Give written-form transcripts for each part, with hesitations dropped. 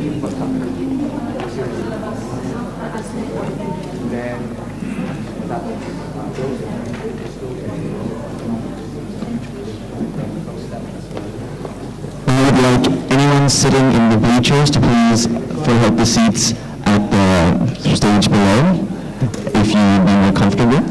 We would like anyone sitting in the bleachers to please fill up the seats at the stage below, if you would be more comfortable.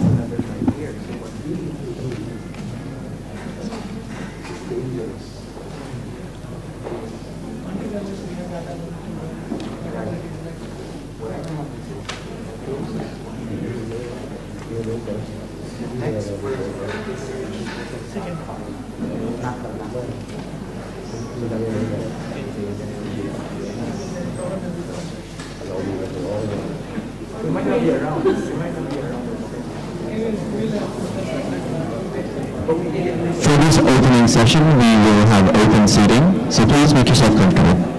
We might not be around. For this opening session, we will have open seating, so please make yourself comfortable.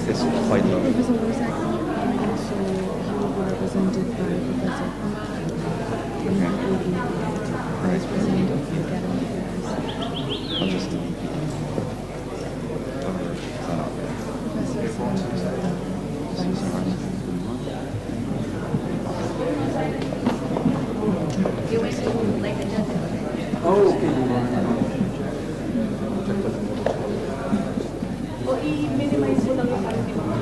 It's quite low. Professor Lozak and also represented by Professor and that will be Vice President of the Academy Affairs. I'll just I-minimize mo lang yung parang di ba?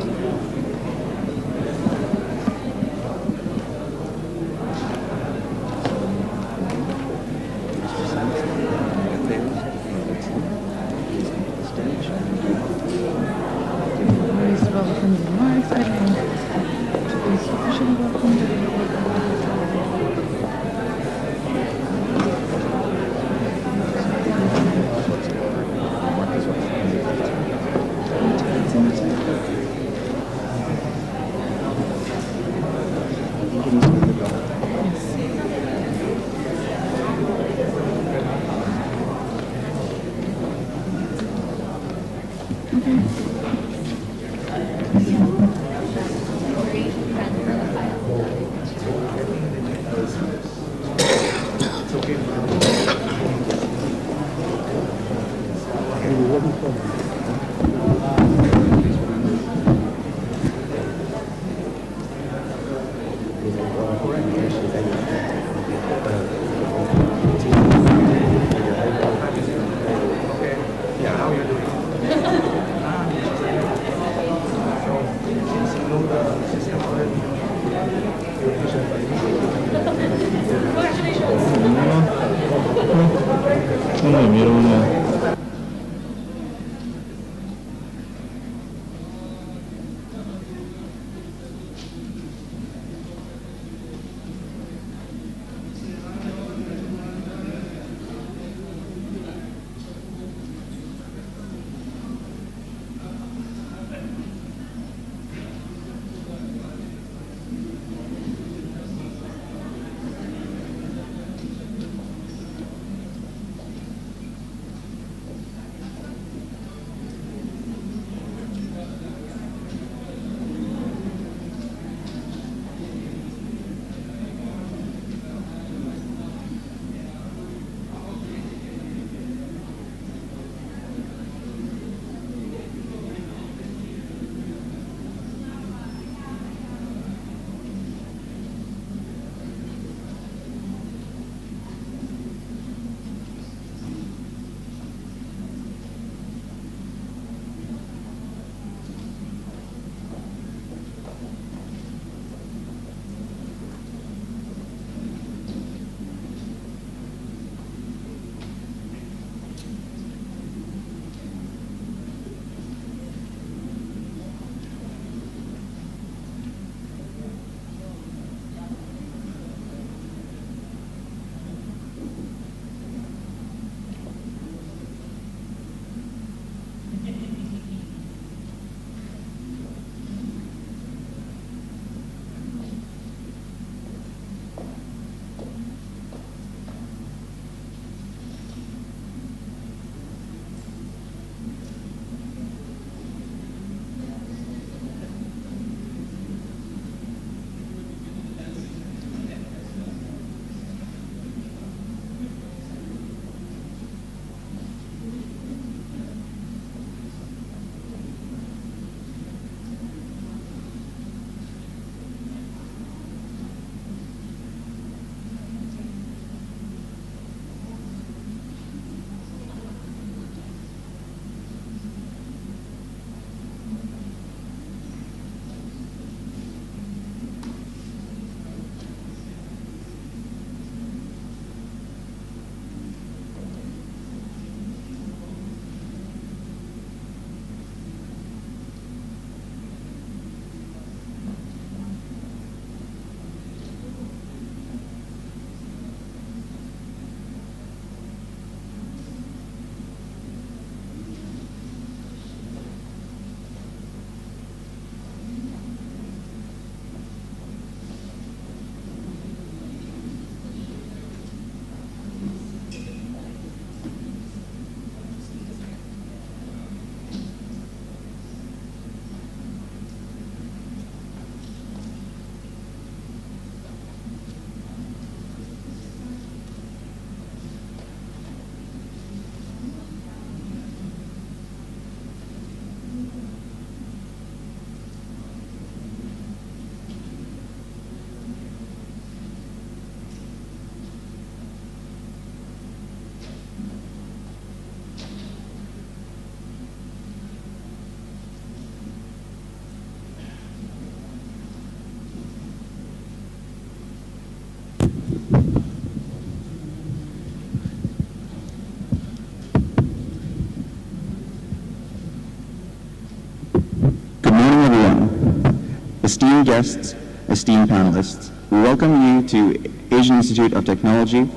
esteemed guests, esteemed panelists, we welcome you to Asian Institute of Technology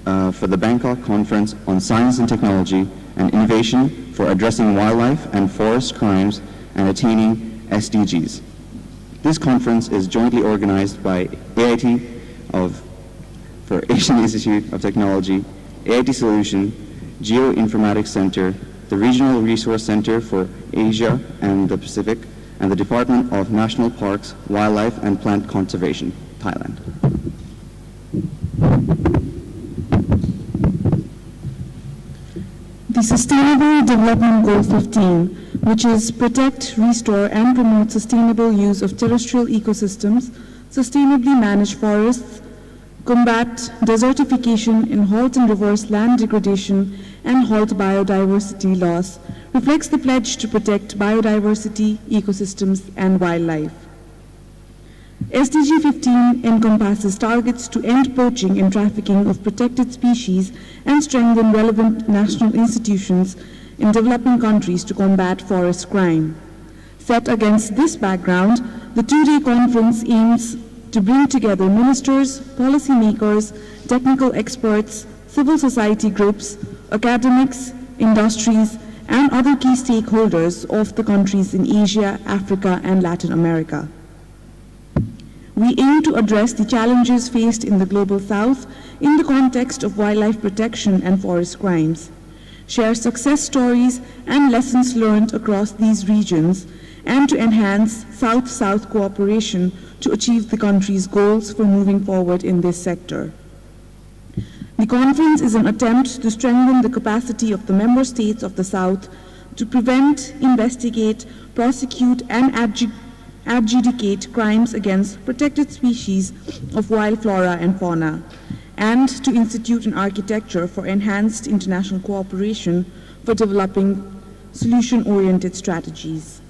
for the Bangkok Conference on Science and Technology and Innovation for Addressing Wildlife and Forest Crimes and Attaining SDGs. This conference is jointly organized by AIT for Asian Institute of Technology, AIT Solution, Geoinformatics Center, the Regional Resource Center for Asia and the Pacific, and the Department of National Parks, Wildlife and Plant Conservation, Thailand. The Sustainable Development Goal 15, which is protect, restore, and promote sustainable use of terrestrial ecosystems, sustainably manage forests, combat desertification, and halt and reverse land degradation, and halt biodiversity loss, reflects the pledge to protect biodiversity, ecosystems, and wildlife. SDG 15 encompasses targets to end poaching and trafficking of protected species and strengthen relevant national institutions in developing countries to combat forest crime. Set against this background, the two-day conference aims to bring together ministers, policymakers, technical experts, civil society groups, academics, industries, and other key stakeholders of the countries in Asia, Africa, and Latin America. We aim to address the challenges faced in the Global South in the context of wildlife protection and forest crimes, share success stories and lessons learned across these regions, and to enhance South-South cooperation to achieve the country's goals for moving forward in this sector. The conference is an attempt to strengthen the capacity of the member states of the South to prevent, investigate, prosecute, and adjudicate crimes against protected species of wild flora and fauna, and to institute an architecture for enhanced international cooperation for developing solution-oriented strategies.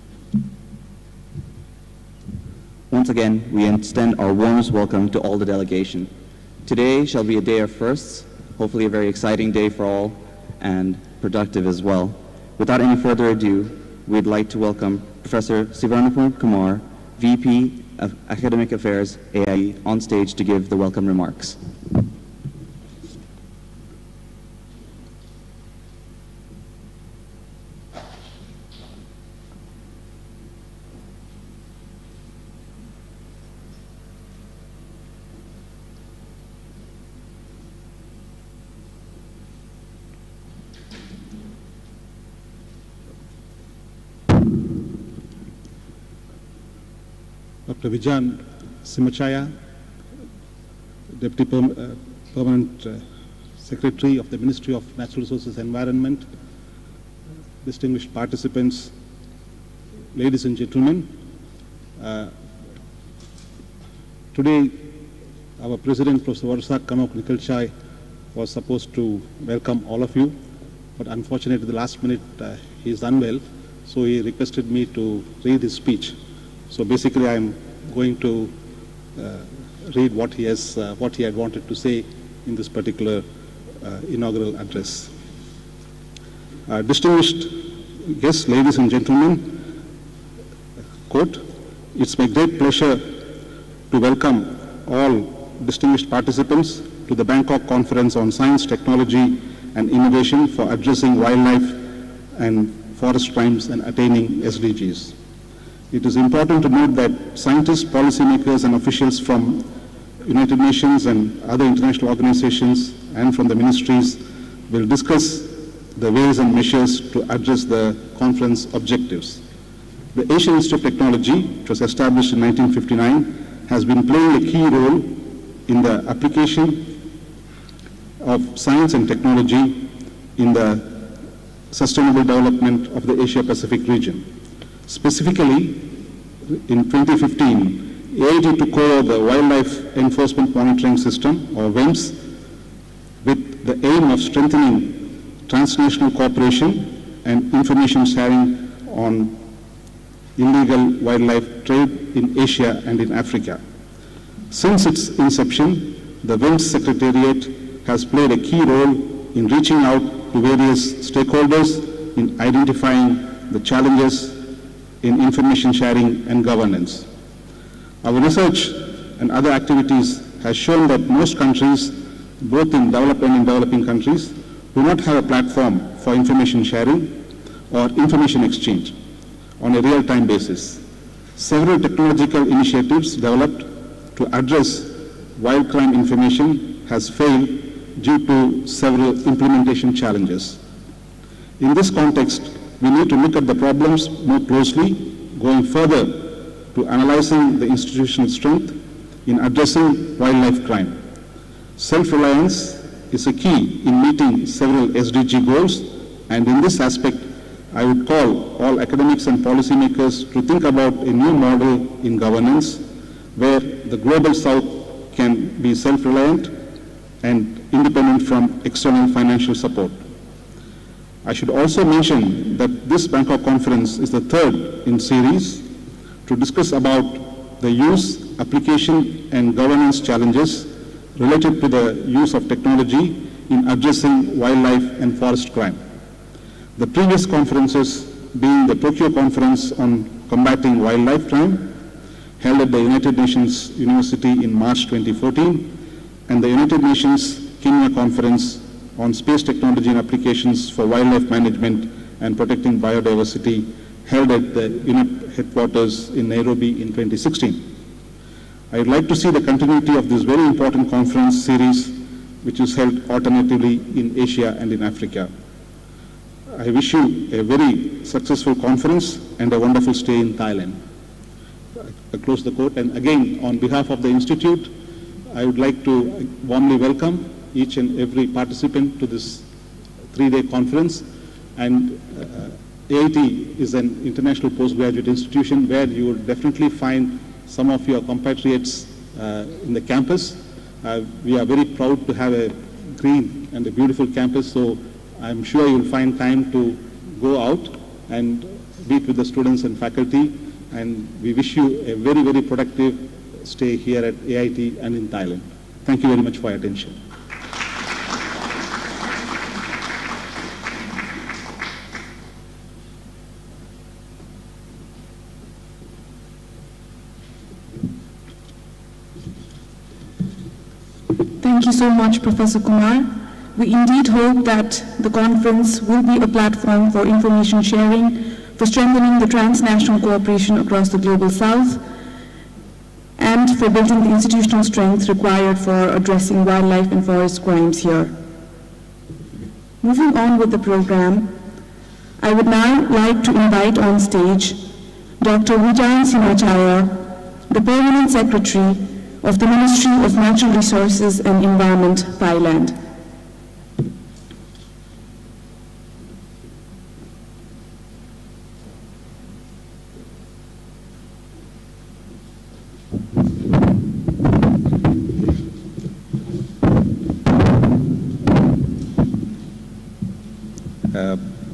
Once again, we extend our warmest welcome to all the delegation. Today shall be a day of firsts, hopefully a very exciting day for all and productive as well. Without any further ado, we'd like to welcome Professor Sivanupur Kumar, VP of Academic Affairs, AIE, on stage to give the welcome remarks. Dr. Vijan Simachaya, Deputy Permanent Secretary of the Ministry of Natural Resources and Environment, distinguished participants, ladies and gentlemen. Today, our President, Professor Warsak Kanok Nikalchai, was supposed to welcome all of you, but unfortunately, at the last minute, he is unwell, so he requested me to read his speech. So basically, I'm going to read what he had wanted to say in this particular inaugural address. Distinguished guests, ladies and gentlemen, quote, "It's my great pleasure to welcome all distinguished participants to the Bangkok Conference on Science, Technology, and Innovation for Addressing Wildlife and Forest Crimes and Attaining SDGs. It is important to note that scientists, policymakers, and officials from United Nations and other international organizations and from the ministries will discuss the ways and measures to address the conference objectives. The Asian Institute of Technology, which was established in 1959, has been playing a key role in the application of science and technology in the sustainable development of the Asia-Pacific region. Specifically, in 2015, AIT took over the Wildlife Enforcement Monitoring System, or WEMS, with the aim of strengthening transnational cooperation and information sharing on illegal wildlife trade in Asia and in Africa. Since its inception, the WEMS Secretariat has played a key role in reaching out to various stakeholders in identifying the challenges in information sharing and governance. Our research and other activities has shown that most countries, both in developed and in developing countries, do not have a platform for information sharing or information exchange on a real-time basis. Several technological initiatives developed to address wild crime information has failed due to several implementation challenges. In this context, we need to look at the problems more closely, going further to analyzing the institutional strength in addressing wildlife crime. Self-reliance is a key in meeting several SDG goals, and in this aspect, I would call all academics and policymakers to think about a new model in governance where the global south can be self-reliant and independent from external financial support. I should also mention that this Bangkok conference is the third in series to discuss about the use, application, and governance challenges related to the use of technology in addressing wildlife and forest crime. The previous conferences being the Tokyo Conference on Combating Wildlife Crime, held at the United Nations University in March 2014, and the United Nations Kenya Conference on Space Technology and Applications for Wildlife Management and Protecting Biodiversity, held at the UNEP headquarters in Nairobi in 2016. I would like to see the continuity of this very important conference series, which is held alternatively in Asia and in Africa. I wish you a very successful conference and a wonderful stay in Thailand. I close the quote, and again, on behalf of the Institute, I would like to warmly welcome each and every participant to this 3-day conference. And AIT is an international postgraduate institution where you will definitely find some of your compatriots in the campus. We are very proud to have a green and a beautiful campus, so I'm sure you'll find time to go out and meet with the students and faculty, and we wish you a very, very productive stay here at AIT and in Thailand. Thank you very much for your attention. Thank you so much, Professor Kumar. We indeed hope that the conference will be a platform for information sharing, for strengthening the transnational cooperation across the Global South, and for building the institutional strength required for addressing wildlife and forest crimes here. Moving on with the program, I would now like to invite on stage Dr. Wijan Sinachaya, the Permanent Secretary of the Ministry of Natural Resources and Environment, Thailand.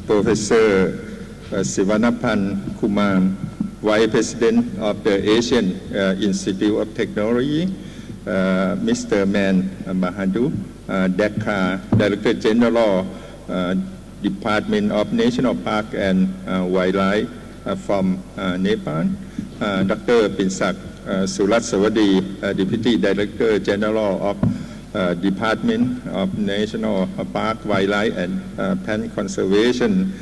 Professor Sivanapan Kumar, Vice President of the Asian Institute of Technology, Mr. Man Mahadu, Dhaka, Director General, Department of National Park and Wildlife from Nepal, Dr. Pinsak Surat Sawadi, Deputy Director General of Department of National Park, Wildlife and Plant Conservation,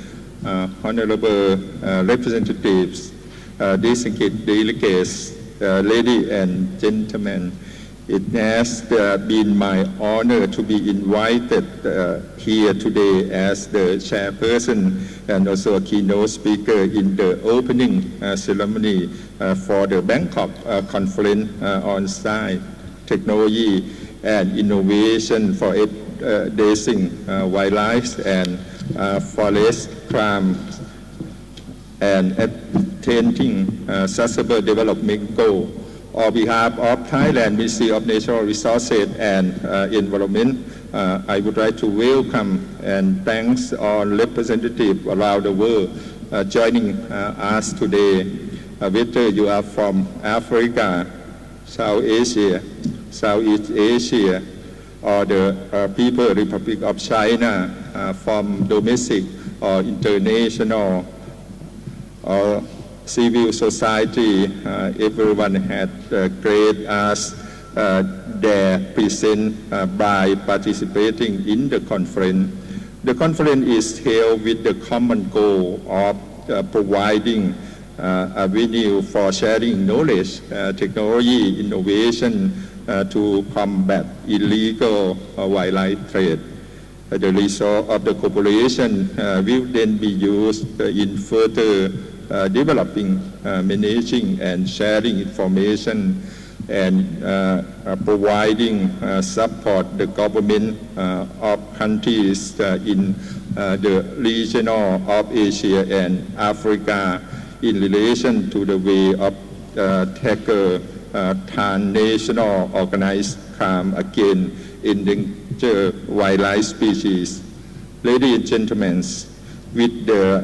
Honorable Representatives, distinguished delegates, ladies and gentlemen. It has been my honor to be invited here today as the chairperson and also a keynote speaker in the opening ceremony for the Bangkok Conference on Science, Technology and Innovation for addressing wildlife and forest crimes and attaining sustainable development goals. On behalf of Thailand Ministry of Natural Resources and Environment, I would like to welcome and thanks all representatives around the world joining us today. Whether you are from Africa, South Asia, Southeast Asia, or the People's Republic of China, from domestic or international, or civil society, everyone had great us their present by participating in the conference. The conference is held with the common goal of providing a venue for sharing knowledge, technology, innovation to combat illegal wildlife trade. The result of the cooperation will then be used in further developing, managing, and sharing information and providing support the government of countries in the region of Asia and Africa in relation to the way of tackle transnational organized crime against endangered wildlife species. Ladies and gentlemen, with the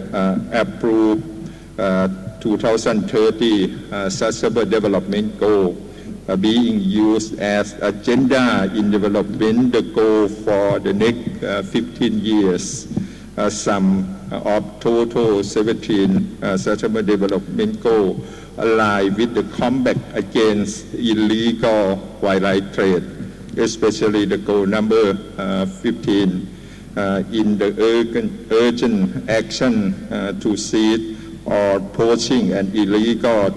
approved 2030 Sustainable Development Goal being used as agenda in development the goal for the next 15 years, some of total 17 Sustainable Development Goals align with the combat against illegal wildlife trade, especially the goal number 15 in the urgent action to seize or poaching and illegal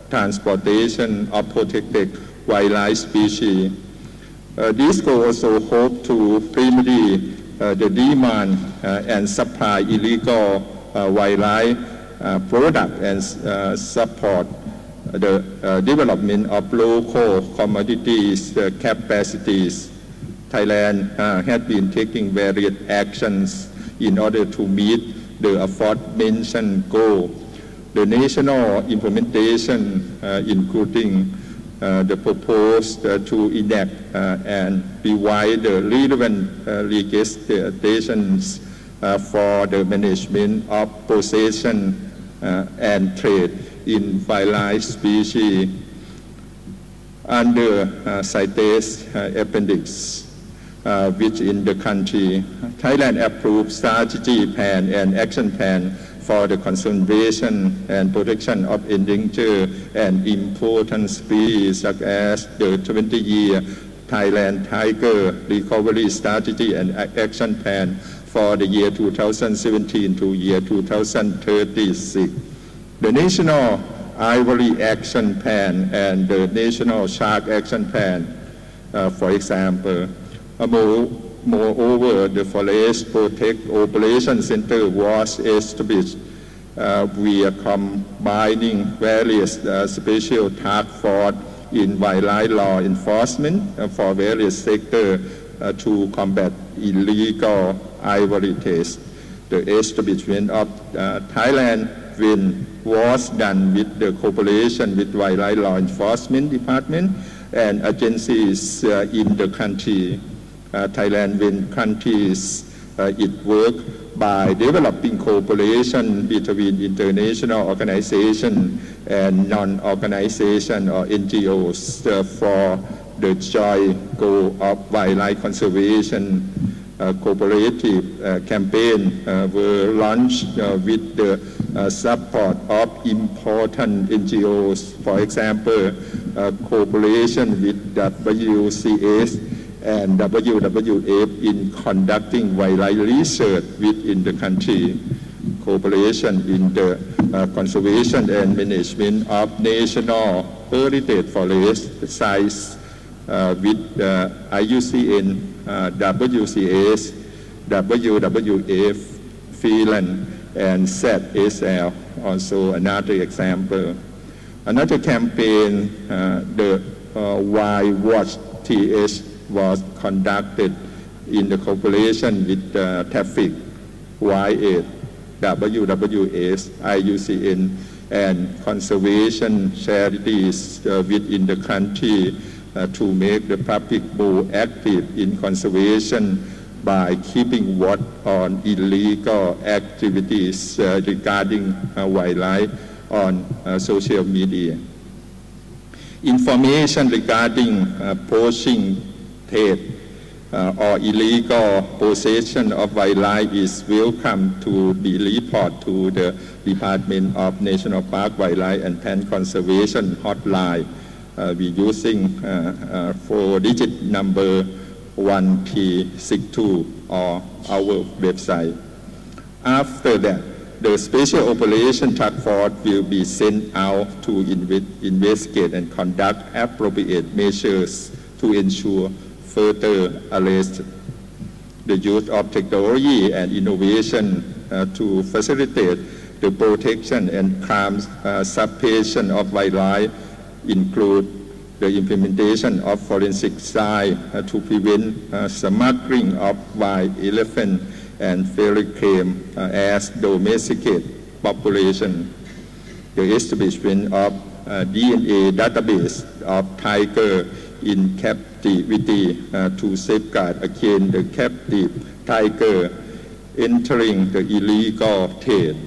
transportation of protected wildlife species. This goal also hope to remedy the demand and supply illegal wildlife product and support the development of local commodities capacities. Thailand has been taking various actions in order to meet the aforementioned goal. The national implementation, including the proposed to enact and revise the relevant legislations for the management of possession and trade in wildlife species under CITES appendix, which in the country, Thailand approved strategy plan and action plan for the conservation and protection of endangered and important species, such as the 20-year Thailand Tiger Recovery Strategy and Action Plan for the year 2017 to year 2036. The National Ivory Action Plan and the National Shark Action Plan, for example. Moreover, the Forest Protect Operation Center was established. We are combining various special task force in wildlife law enforcement for various sectors to combat illegal ivory trade. The establishment of Thailand Wind was done with the cooperation with wildlife law enforcement department and agencies in the country. Thailand Wind countries it work by developing cooperation between international organizations and non-organization or NGOs for the joint goal of wildlife conservation. Cooperative campaign were launched with the support of important NGOs, for example, cooperation with WCS and WWF in conducting wildlife research within the country, cooperation in the conservation and management of national heritage forest sites with IUCN, WCS, WWF, Finland, and ZSL, also another example. Another campaign, the Wild Watch TH, was conducted in the cooperation with Traffic, YA, WWS, IUCN, and conservation charities within the country to make the public more active in conservation by keeping watch on illegal activities regarding wildlife on social media. Information regarding poaching trade or illegal possession of wildlife is welcome to be reported to the Department of National Park Wildlife and Plant Conservation hotline. We're using 4-digit number 1362 or our website. After that, the Special Operation Task Force will be sent out to investigate and conduct appropriate measures to ensure further arrest. The use of technology and innovation to facilitate the protection and crime suppression of wildlife include the implementation of forensic science to prevent smuggling of wild elephant and fairly claim as domesticated population. The establishment of DNA database of tiger in captivity to safeguard against the captive tiger entering the illegal trade.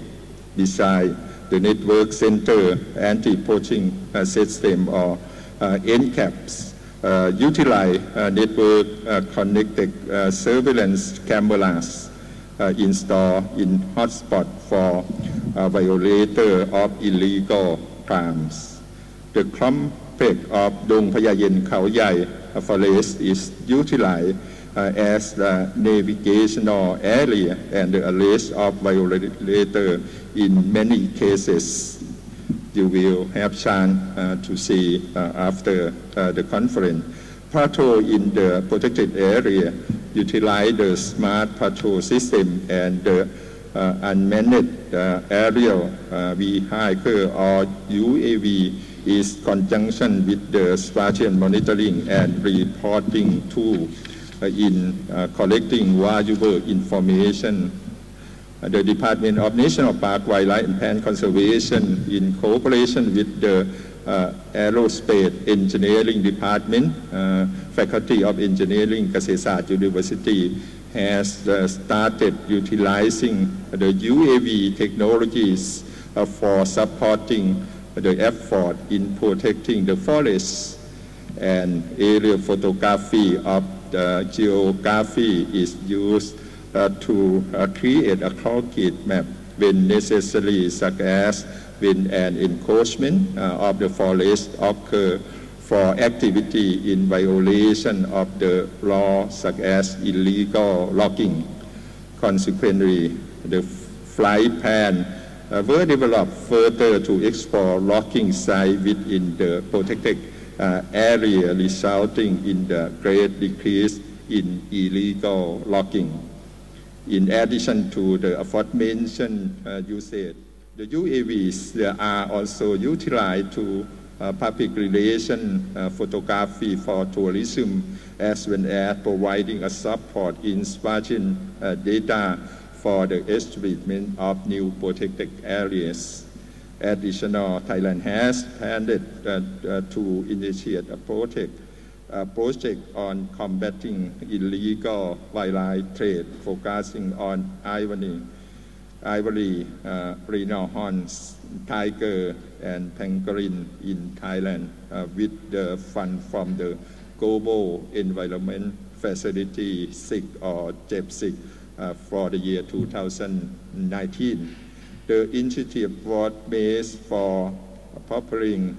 Besides, the Network Center Anti-Poaching System or NCAPS utilize network connected surveillance cameras installed in hotspot for violators of illegal crimes. The complex of Dong Phaya Yen Khao Yai forest is utilized as the navigational area and the arrest of violators in many cases. You will have chance to see after the conference. Patrol in the protected area utilize the smart patrol system and the unmanned aerial vehicle or UAV is conjunction with the spatial monitoring and reporting tool in collecting valuable information. The Department of National Park Wildlife and Plant Conservation, in cooperation with the Aerospace Engineering Department, Faculty of Engineering, Kasetsart University, has started utilizing the UAV technologies for supporting the effort in protecting the forests, and aerial photography of the geography is used to create a concrete map when necessary, such as when an encroachment of the forest occur for activity in violation of the law, such as illegal logging. Consequently, the flight plan were developed further to explore logging sites within the protected area, resulting in the great decrease in illegal logging. In addition to the aforementioned usage, the UAVs are also utilized to public relation photography for tourism, as well as providing a support in spatial data for the establishment of new protected areas. Additional, Thailand has planned to initiate a project on combating illegal wildlife trade, focusing on ivory, rhino horns, tiger, and pangolin in Thailand with the fund from the Global Environment Facility 6 or JEP6 for the year 2019. The initiative was based for propelling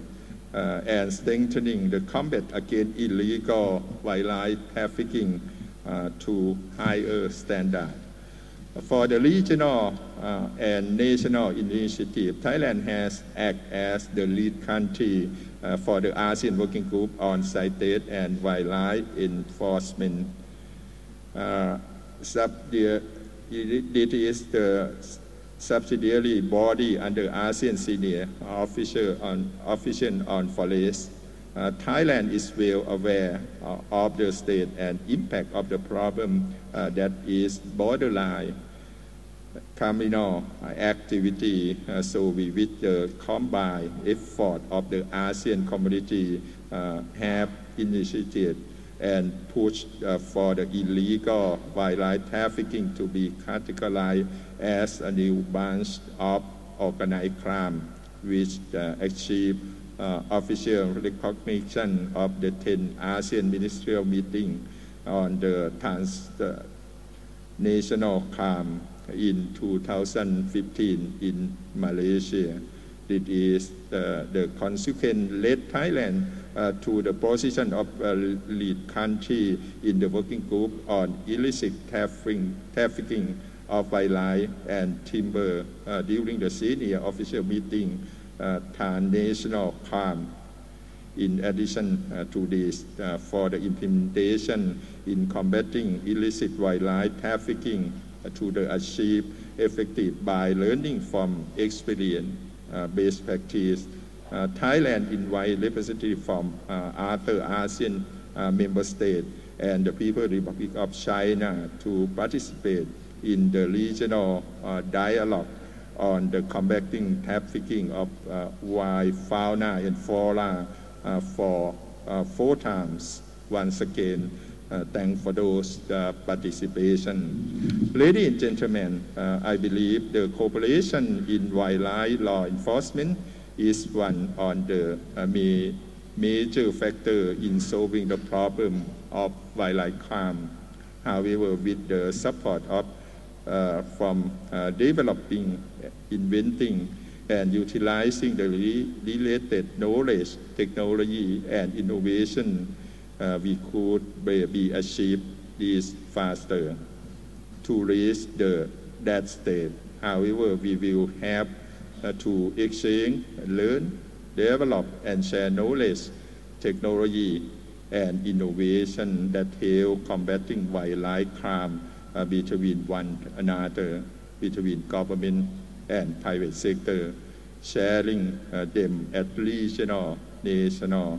and strengthening the combat against illegal wildlife trafficking to higher standards. For the regional and national initiative, Thailand has acted as the lead country for the ASEAN Working Group on Cited and Wildlife Enforcement. It is the subsidiary body under ASEAN Senior Official on Forest. Thailand is well aware of the state and impact of the problem that is borderline criminal activity. So we, with the combined effort of the ASEAN community, have initiated and pushed for the illegal wildlife trafficking to be categorized as a new branch of organized crime, which achieved official recognition of the 10th ASEAN Ministerial Meeting on the transnational crime in 2015 in Malaysia. It is the consequence led Thailand to the position of a lead country in the working group on illicit trafficking of wildlife and timber during the senior official meeting transnational crime. In addition to this, for the implementation in combating illicit wildlife trafficking to the achieve effective by learning from experience best practice, Thailand invite representatives from other ASEAN member states and the People's Republic of China to participate in the regional dialogue on the combating trafficking of wild fauna and flora for 4 times. Once again, thanks for those participation. Ladies and gentlemen, I believe the cooperation in wildlife law enforcement is one of the major factor in solving the problem of wildlife crime. However, with the support of from developing, inventing, and utilizing the related knowledge, technology, and innovation, we could be achieve this faster to reach that state. However, we will have to exchange, learn, develop, and share knowledge, technology, and innovation that help combating wildlife crime between one another, between government and private sector, sharing them at regional, national,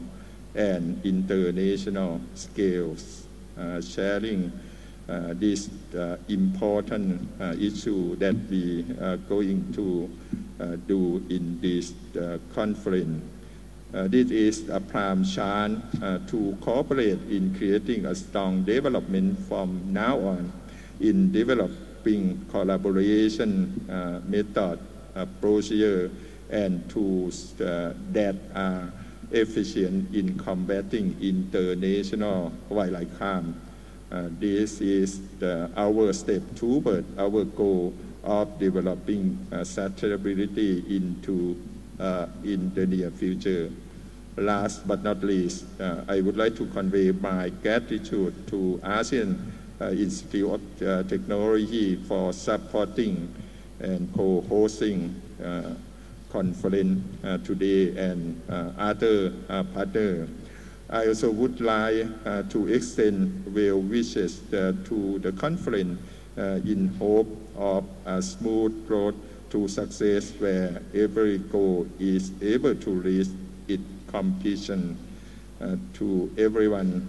and international scales, sharing this important issue that we are going to do in this conference. This is a prime chance to cooperate in creating a strong development from now on in developing collaboration method, procedure, and tools that are efficient in combating international wildlife crime. This is our step toward our goal of developing sustainability in the near future. Last but not least, I would like to convey my gratitude to ASEAN Institute of Technology for supporting and co-hosting conference today and other partners. I also would like to extend well wishes to the conference in hope of a smooth road to success where every goal is able to reach its completion. To everyone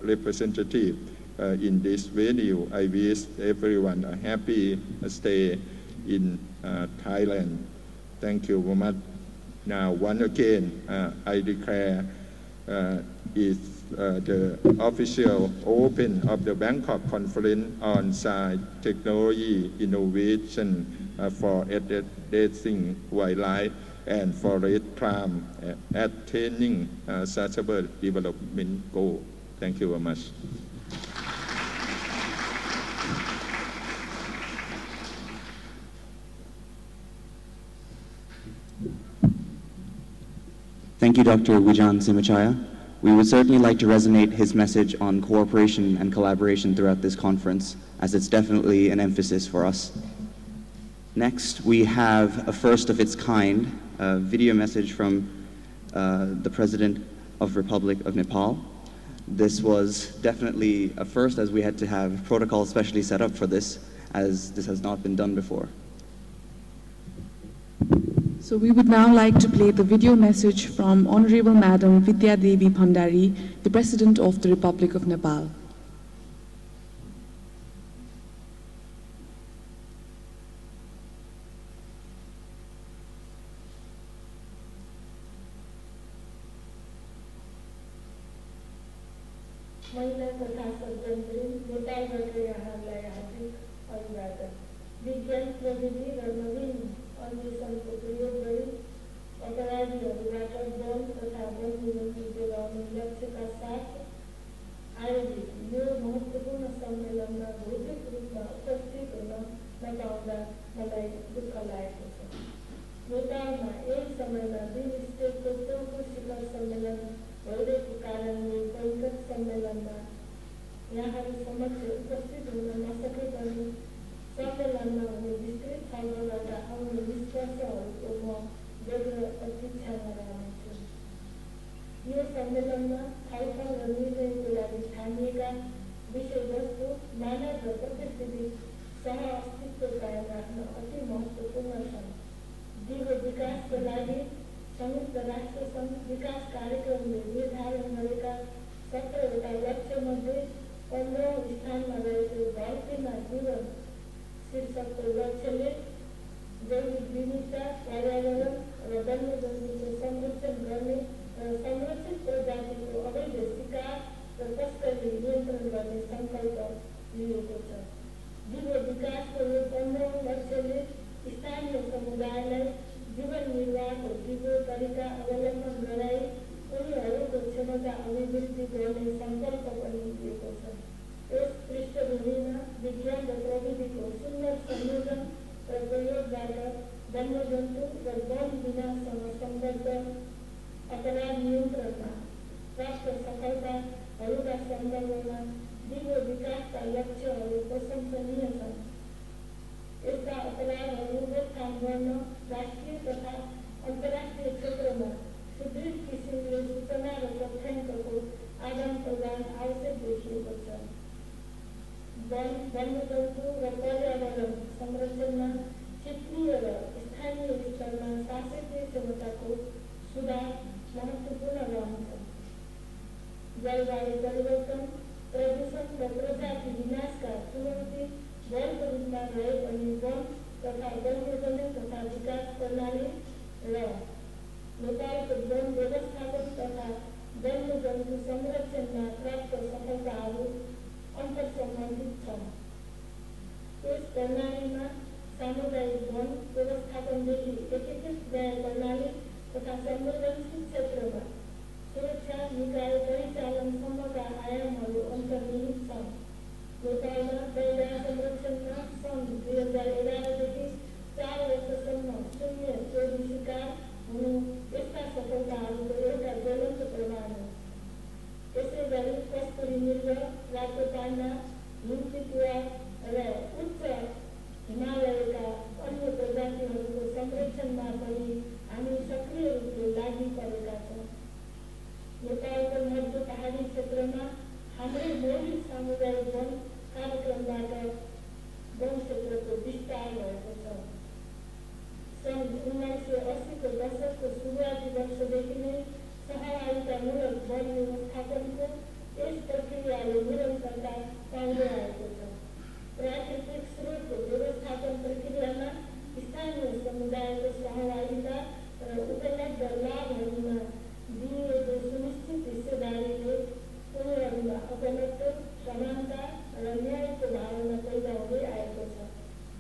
representative in this venue, I wish everyone a happy stay in Thailand. Thank you very much. Now, once again, I declare the official open of the Bangkok Conference on Science, Technology, Innovation for addressing wildlife and forest crime, attaining sustainable development goal. Thank you very much. Thank you, Dr. Wijan Simachaya. We would certainly like to resonate his message on cooperation and collaboration throughout this conference, as it's definitely an emphasis for us. Next, we have a first of its kind, a video message from the President of Republic of Nepal. This was definitely a first, as we had to have protocol specially set up for this, as this has not been done before. So we would now like to play the video message from Honorable Madam Vidya Devi Bhandari, the President of the Republic of Nepal. विज्ञान प्रविधि र नवीन अन्वेषणको प्रयोग गरी अपराधीहरूबाट one तथा one नियन्त्रण जोगाउने लक्ष्यका साथ आयोजित मलाई दुःख लागेको छ। नेपालमा यही समयमा 2 स्टेटको चौथो शिखर सम्मेलन भइरहेको कारणले बैठक सम्मेलनमा यहाँहरू समक्ष उपस्थित हुन नसके पनि सम्मेलनमा हुने विस्तृत छलफलबाट आउने निष्कर्षहरूको म बेग्र प्रतीक्षामा रहनेछु। यो सम्मेलनमा छलफल र निर्णयको लागि छानिएका विषयवस्तु मानव र पारिस्थितिक सह अस्तित्व कायम राख्न अति महत्त्वपूर्ण छन्। दिगो विकासको लागि संयुक्त राष्ट्र सङ्घ विकास कार्यक्रमले निर्धारण गरेका 17वटा लक्ष्यमध्ये 15औं स्थानमा रहेको धरतीमा जीवन शीर्षकको लक्ष्यले जैविक विविधता, पर्यावरण र वन्यजन्तुको संरक्षण गर्ने र संरक्षित प्रजातिको अवैध शिकार र तस्करी नियन्त्रण गर्ने सङ्कल्प लिएको छ। दिगो विकासको यो 15औं लक्ष्यले स्थानीय समुदायलाई जीवन निर्वाहको दिगो तरिका अवलम्बन गराई उनीहरूको क्षमता अभिवृद्धि गर्ने सङ्कल्प पनि लिएको छ। यस पृष्ठभूमिमा विज्ञान र प्रविधिको सुन्दर संयोजन र प्रयोगबाट वन्यजन्तु र वन विनाशसँग सम्बद्ध अपराध नियन्त्रणमा प्राप्त सफलताहरूका सन्दर्भमा दिगो विकासका लक्ष्यहरू प्रशंसनीय छन्। यस्ता अपराधहरू रोकथाम गर्न राष्ट्रिय तथा अन्तर्राष्ट्रिय क्षेत्रमा सुदृढ किसिमले सूचना र तथ्याङ्कको आदान प्रदान आवश्यक देखिएको छ। वन, वन्यजन्तु र पर्यावरण संरक्षणमा क्षेत्रीय र स्थानीय स्तरमा शासकीय क्षमताको सुधार महत्त्वपूर्ण रहन्छ। जलवायु परिवर्तन, प्रदूषण र प्रजाति विनाशका चुनौती बलको रूपमा रहे पनि वन तथा वन्यजन्तु तथा विकास प्रणाली र नेपालको वन व्यवस्थापन तथा वन्यजन्तु संरक्षणमा प्राप्त सफलताहरू अन्तर्सम्बन्धित छन्। यस प्रणालीमा सामुदायिक वन व्यवस्थापनदेखि एकीकृत न्याय प्रणाली तथा संवेदनशील क्षेत्रमा सुरक्षा निकाय परिचालनसम्मका आयामहरू अन्तर्निहित छन्। नेपालमा गैंडा संरक्षणमा सन् 2011 देखि 4 वर्षसम्म शून्य चोरी शिकार हुनु यस्ता सफलताहरूको एउटा ज्वलन्त प्रमाण हो। यसै गरी कस्तुरी मृग, रातोपान्डा, हिमचितुवा र उच्च हिमालयका अन्य प्रजातिहरूको संरक्षणमा पनि हामी सक्रिय रूपले लागि परेका छौँ। नेपालको मध्य पहाडी क्षेत्रमा हाम्रै मौलिक सामुदायिक वन कार्यक्रमबाट वन क्षेत्रको विस्तार भएको छ। सन् 1980को दशकको सुरुवाती वर्षदेखि नै सहभागितामूलक वन व्यवस्थापनको यस प्रक्रियाले निरन्तरता पाउँदै आएको छ। प्राकृतिक स्रोतको व्यवस्थापन प्रक्रियामा स्थानीय समुदायको सहभागिता र उपलब्ध लाभहरूमा दिइएको सुनिश्चित हिस्सेदारीले उनीहरूमा अपनत्व, समानता र न्यायको भावना पैदा हुँदै आएको छ।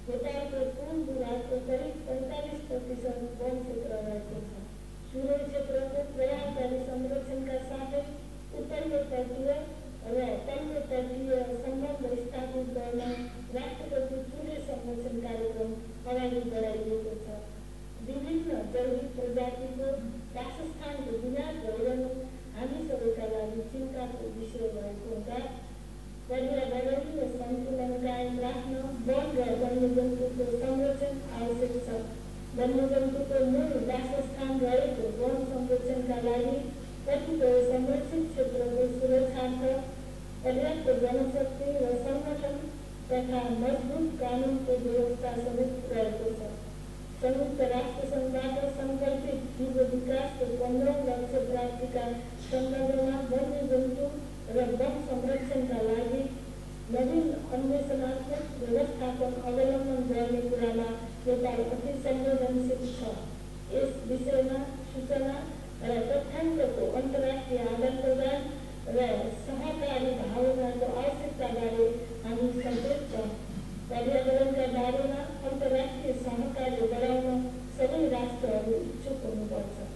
नेपालको कुल भूभागको करिब 45% वन क्षेत्र रहेको छ। सुरै क्षेत्रको प्रभावकारी संरक्षणका साथै उत्तरीय तटीय र तल्लो तटीय सम्बन्ध स्थापित गर्न राष्ट्रपति चुरे संरक्षण कार्यक्रम अगाडि बढाइएको छ। विभिन्न जैविक प्रजातिको वासस्थानको विनाश भइरहनु हामी सबैका लागि चिन्ताको विषय भएको हुँदा पर्यावरणीय सन्तुलन कायम राख्न वन र वन्यजन्तुको संरक्षण आवश्यक छ। वन्यजन्तुको मूल वासस्थान रहेको वन संरक्षणका लागि कतिपय संरक्षित क्षेत्रको सुरक्षार्थ पर्याप्त जनशक्ति र सङ्गठन तथा मजबुत कानुनको व्यवस्था समेत रहेको छ। संयुक्त राष्ट्र सङ्घबाट सङ्कल्पित दिगो विकासको 15औं लक्ष्य प्राप्तिका सन्दर्भमा वन्यजन्तु र वन संरक्षणका लागि नवीन अन्वेषणात्मक व्यवस्थापन अवलम्बन गर्ने कुरामा नेपाल अति संवेदनशील छ। यस विषयमा सूचना र तथ्याङ्कको अन्तर्राष्ट्रिय आदान प्रदान र सहकारी भावनाको आवश्यकताबारे हामी सचेत छौँ। पर्यावरणका बारेमा अन्तर्राष्ट्रिय सहकार्य बढाउन सबै राष्ट्रहरू इच्छुक हुनुपर्छ।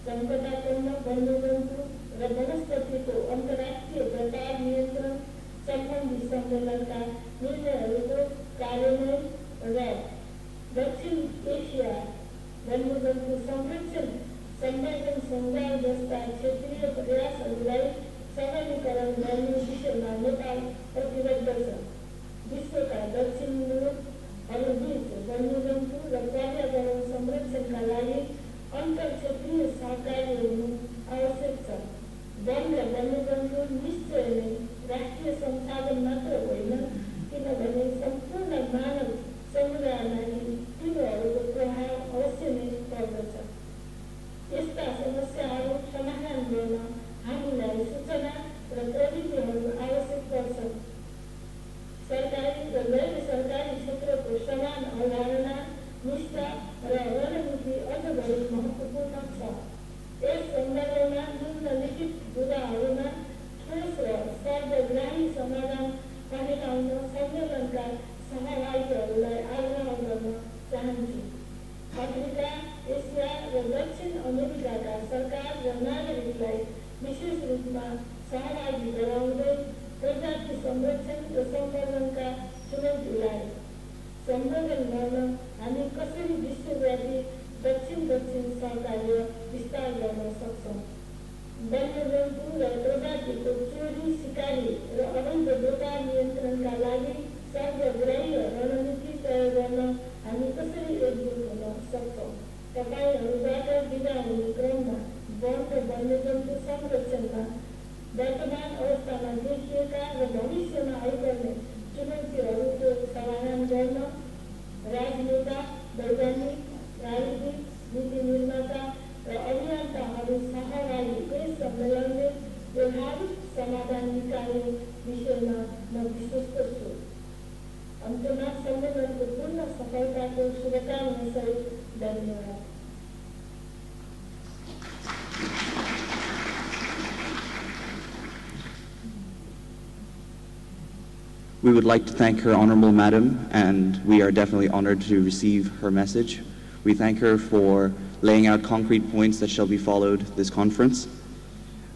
सङ्कटापन्न वन्यजन्तु र वनस्पतिको अन्तर्राष्ट्रिय व्यापार नियन्त्रण सम्बन्धी सम्मेलनका निर्णयहरूको कार्यान्वयन र दक्षिण एशिया वन्यजन्तु संरक्षण संवर्धन सञ्जाल जस्ता क्षेत्रीय प्रयासहरूलाई सबलीकरण गर्ने विषयमा नेपाल प्रतिबद्ध छ। विश्वका दक्षिण मुलुकहरूबीच वन्यजन्तु र पर्यावरण संरक्षणका लागि अन्तर्क्षेत्रीय सहकार्य हुनु आवश्यक छ। वन र वन्यजन्तु निश्चय नै राष्ट्रिय संसाधन मात्र होइन, किनभने सम्पूर्ण मानव समुदायमाथि तिनीहरूको प्रभाव अवश्य नै पर्दछ। यस्ता समस्याहरू समाधान गर्न हामीलाई सूचना र प्रविधिहरू आवश्यक पर्छ। सरकारी र गैर सरकारी क्षेत्रको समान अवधारणा, निष्ठा र रणनीति अझ बढी महत्त्वपूर्ण छ। यस सन्दर्भमा निम्नलिखित मुद्दाहरूमा ठोस र सर्वग्राही समाधान पहेलाउन सम्मेलनका सहभागीहरूलाई आग्रह गर्न चाहन्छु। अफ्रिका, एसिया र दक्षिण अमेरिकाका सरकार र नागरिकलाई विशेष रूपमा सहभागी गराउँदै प्रजाति संरक्षण र सम्वर्धनका चुनौतीलाई सम्बोधन गर्न हामी कसरी विश्वव्यापी दक्षिण सहकार्य विस्तार गर्न सक्छौँ। वन्यजन्तु र प्रजातिको चोरी, सिकारी र अवैध व्यापार नियन्त्रणका लागि सर्वग्राही रणनीति तय गर्न हामी कसरी एकजुट हुन सक्छौँ। तपाईहरूबाट बिदा हुने क्रममा वन र वन्यजन्तु संरक्षणमा वर्तमान अवस्थामा देखिएका र भविष्यमा आइपर्ने चुनौतीहरूको समाधान गर्न राजनेता, वैज्ञानिक, प्राविधिक, नीति निर्माता र अभियन्ताहरू सहभागी यस सम्मेलनले व्यवहारिक समाधान निकाल्ने विषयमा म विश्वस्त छु। अन्त्यमा सम्मेलनको पूर्ण सफलताको शुभकामनासहित धन्यवाद। We would like to thank her, Honorable Madam, and we are definitely honored to receive her message. We thank her for laying out concrete points that shall be followed this conference.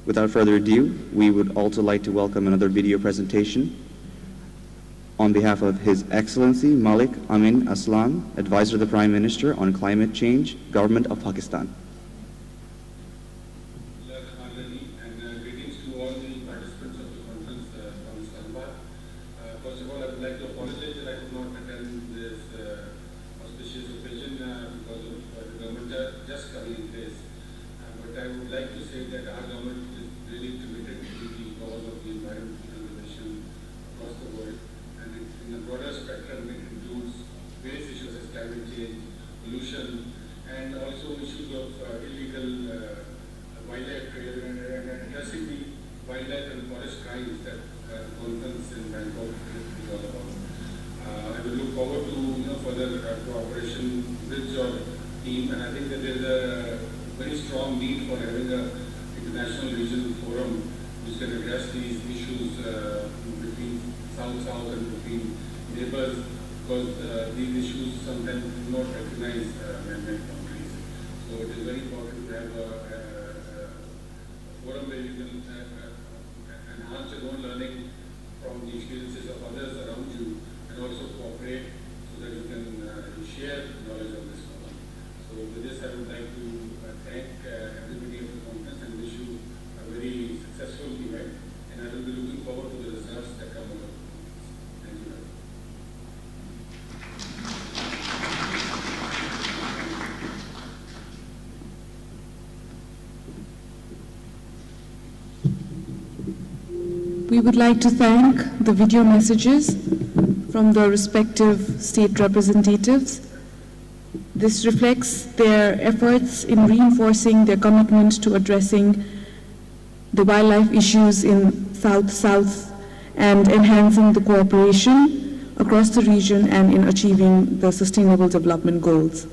Without further ado, we would also like to welcome another video presentation on behalf of His Excellency Malik Amin Aslam, Advisor to the Prime Minister on Climate Change, Government of Pakistan. Greetings to all the participants of the conference from Islamabad. First of all, I would like to apologize that I could not attend this auspicious occasion because of the government just coming in place. But I would like to say that our government is really committed to the cause of the environmental conservation across the world. And in a broader spectrum, it includes various issues as climate change, pollution, and also issues of illegal wildlife trade and addressing the wildlife and forest crimes that the conference in Bangkok is all about. I will look forward to further cooperation with your team, and I think that there is a very strong need for having an international regional forum which can address these issues between South-South and between neighbors, because these issues sometimes do not recognize man-made boundaries. So it is very important to have a forum where you can enhance your own learning from the experiences of others around you, and also cooperate so that you can share knowledge of this forum. So with this, I would like to thank everybody of the conference and wish you a very successful event, and I will be looking forward to the results that come out of it. Thank you very much. We would like to thank the video messages from the respective state representatives. This reflects their efforts in reinforcing their commitment to addressing the wildlife issues in South-South and enhancing the cooperation across the region and in achieving the Sustainable Development Goals.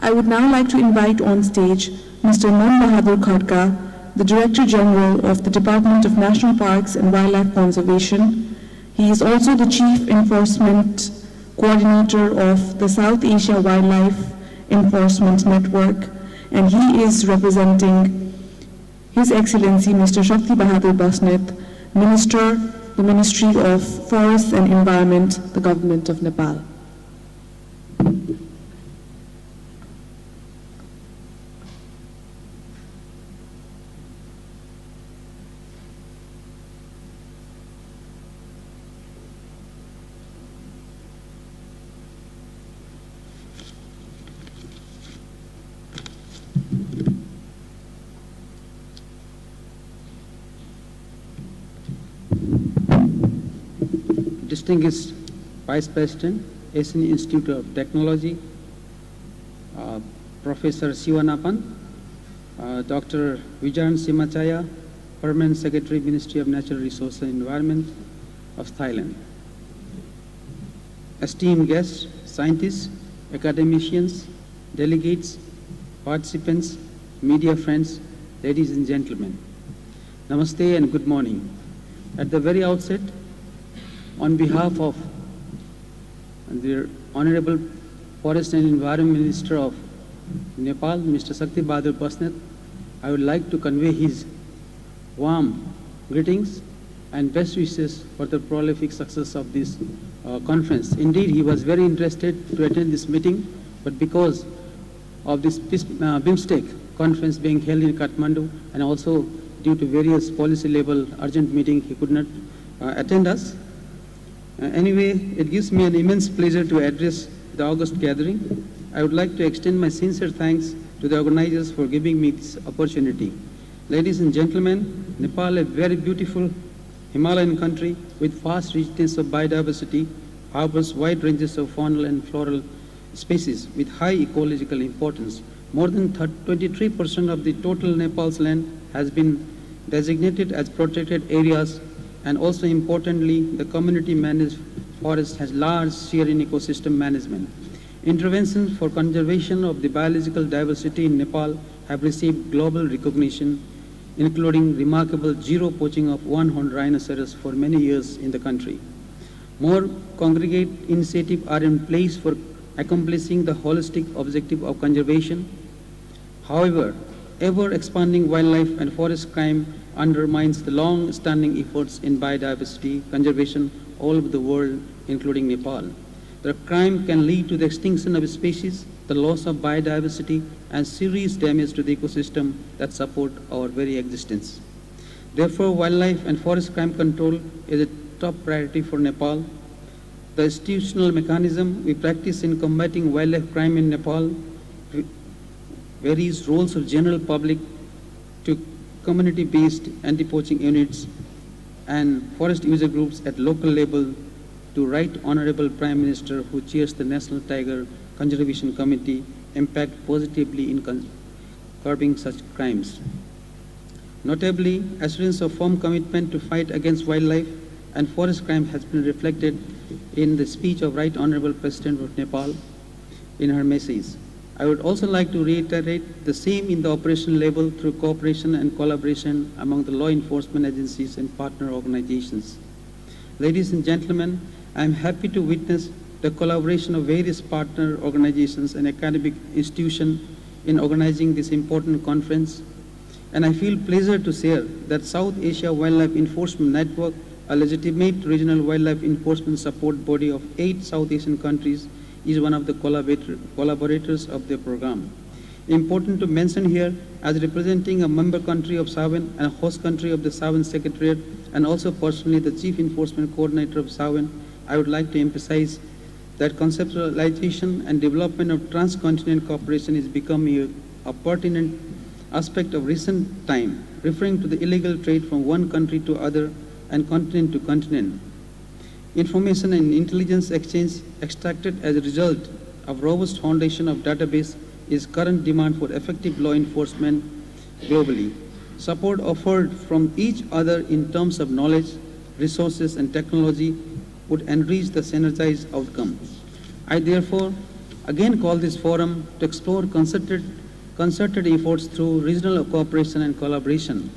I would now like to invite on stage Mr. Man Bahadur Khadka, the Director General of the Department of National Parks and Wildlife Conservation. He is also the Chief Enforcement Coordinator of the South Asia Wildlife Enforcement Network, and he is representing His Excellency Mr. Shakti Bahadur Basnet, Minister, the Ministry of Forests and Environment, the Government of Nepal. distinguished Vice President, Asian Institute of Technology, Professor Siwanapan, Dr. Vijayan Simachaya, Permanent Secretary, Ministry of Natural Resources and Environment of Thailand. Esteemed guests, scientists, academicians, delegates, participants, media friends, ladies and gentlemen, Namaste and good morning. At the very outset, on behalf of the Honorable Forest and Environment Minister of Nepal, Mr. Sakti Bahadur Basnet, I would like to convey his warm greetings and best wishes for the prolific success of this conference. Indeed, he was very interested to attend this meeting, but because of this BIMSTEC conference being held in Kathmandu and also due to various policy level urgent meeting, he could not attend us. Anyway, it gives me an immense pleasure to address the August gathering. I would like to extend my sincere thanks to the organizers for giving me this opportunity. Ladies and gentlemen, Nepal, a very beautiful Himalayan country with vast richness of biodiversity, harbors wide ranges of faunal and floral species with high ecological importance. More than 23% of the total Nepal's land has been designated as protected areas, and also importantly, the community managed forest has large share in ecosystem management. Interventions for conservation of the biological diversity in Nepal have received global recognition, including remarkable zero poaching of one-horned rhinoceros for many years in the country. More congregate initiatives are in place for accomplishing the holistic objective of conservation. However, ever-expanding wildlife and forest crime undermines the long-standing efforts in biodiversity conservation all over the world, including Nepal. The crime can lead to the extinction of species, the loss of biodiversity, and serious damage to the ecosystem that support our very existence. Therefore, wildlife and forest crime control is a top priority for Nepal. The institutional mechanism we practice in combating wildlife crime in Nepal varies roles of general public to community-based anti-poaching units and forest user groups at local level to Right Honorable Prime Minister, who chairs the National Tiger Conservation Committee, impact positively in curbing such crimes. Notably, assurance of firm commitment to fight against wildlife and forest crime has been reflected in the speech of Right Honorable President of Nepal in her message. I would also like to reiterate the same in the operational level through cooperation and collaboration among the law enforcement agencies and partner organizations. Ladies and gentlemen, I am happy to witness the collaboration of various partner organizations and academic institutions in organizing this important conference. And I feel pleasure to share that South Asia Wildlife Enforcement Network, a legitimate regional wildlife enforcement support body of 8 South Asian countries, is one of the collaborators of the program. Important to mention here, as representing a member country of SAWEN and a host country of the SAWEN Secretariat, and also personally the Chief Enforcement Coordinator of SAWEN, I would like to emphasize that conceptualization and development of transcontinental cooperation is becoming a pertinent aspect of recent time, referring to the illegal trade from one country to other and continent to continent. Information and intelligence exchange extracted as a result of robust foundation of database is current demand for effective law enforcement globally. Support offered from each other in terms of knowledge, resources, and technology would enrich the synergized outcome. I therefore again call this forum to explore concerted efforts through regional cooperation and collaboration.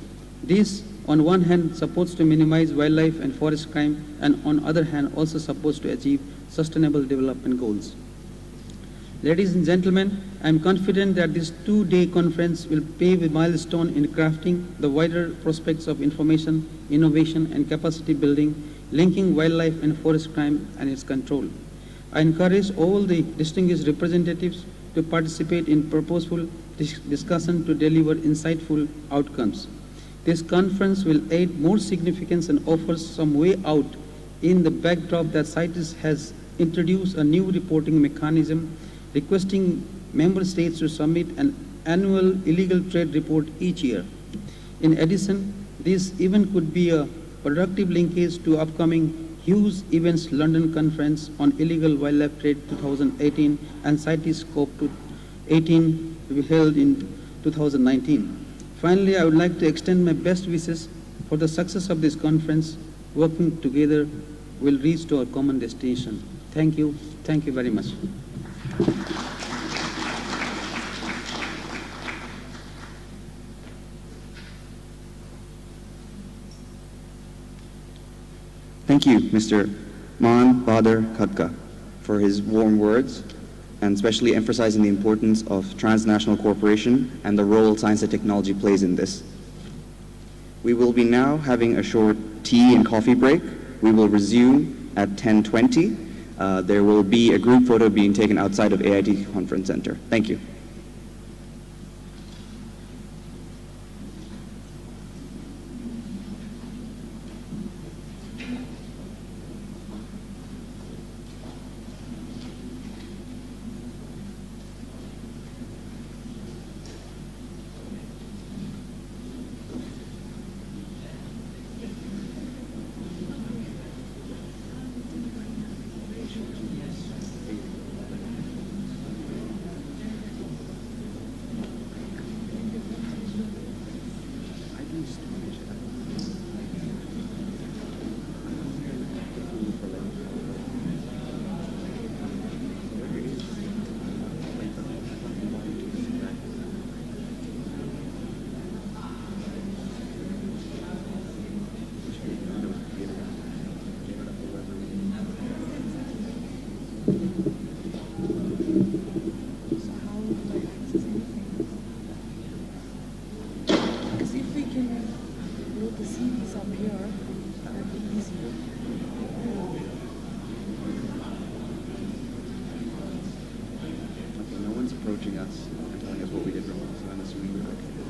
This, on one hand, supports to minimize wildlife and forest crime, and on other hand, also supports to achieve sustainable development goals. Ladies and gentlemen, I am confident that this 2-day conference will pave a milestone in crafting the wider prospects of information, innovation, and capacity building, linking wildlife and forest crime and its control. I encourage all the distinguished representatives to participate in purposeful discussion to deliver insightful outcomes. This conference will aid more significance and offers some way out in the backdrop that CITES has introduced a new reporting mechanism requesting member states to submit an annual illegal trade report each year. In addition, this event could be a productive linkage to upcoming Hughes Events London Conference on Illegal Wildlife Trade 2018 and CITEScope 18 to be held in 2019. Finally, I would like to extend my best wishes for the success of this conference. Working together will reach to our common destination. Thank you. Thank you very much. Thank you, Mr. Man Bahadur Khadka, for his warm words, and especially emphasizing the importance of transnational cooperation and the role science and technology plays in this. We will be now having a short tea and coffee break. We will resume at 10:20. There will be a group photo being taken outside of AIT Conference Center. Thank you. Approaching us and telling us what we did wrong, so I'm assuming we're okay.